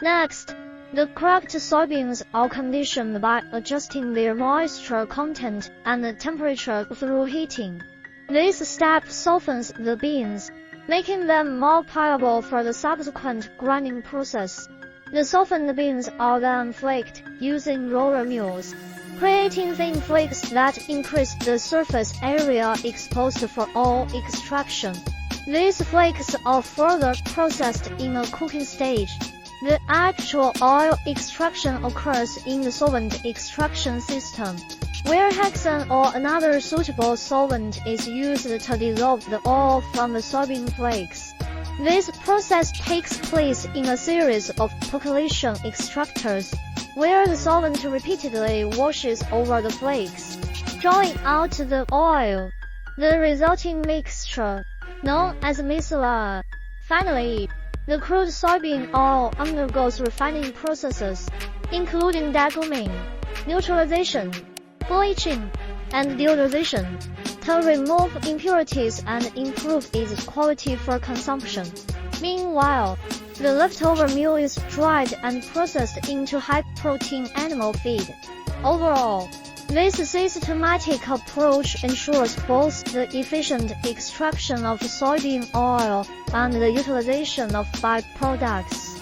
Next, the cracked soybeans are conditioned by adjusting their moisture content and temperature through heating. This step softens the beans, making them more pliable for the subsequent grinding process. The softened beans are then flaked using roller mills, creating thin flakes that increase the surface area exposed for oil extraction. These flakes are further processed in a cooking stage. The actual oil extraction occurs in the solvent extraction system, where hexane or another suitable solvent is used to dissolve the oil from the soybean flakes. This process takes place in a series of percolation extractors, where the solvent repeatedly washes over the flakes, drawing out the oil. The resulting mixture, known as miscella. Finally, the crude soybean oil undergoes refining processes, including deguming, neutralization, bleaching, and deodorization, to remove impurities and improve its quality for consumption. Meanwhile, the leftover meal is dried and processed into high-protein animal feed. Overall, this systematic approach ensures both the efficient extraction of soybean oil and the utilization of byproducts.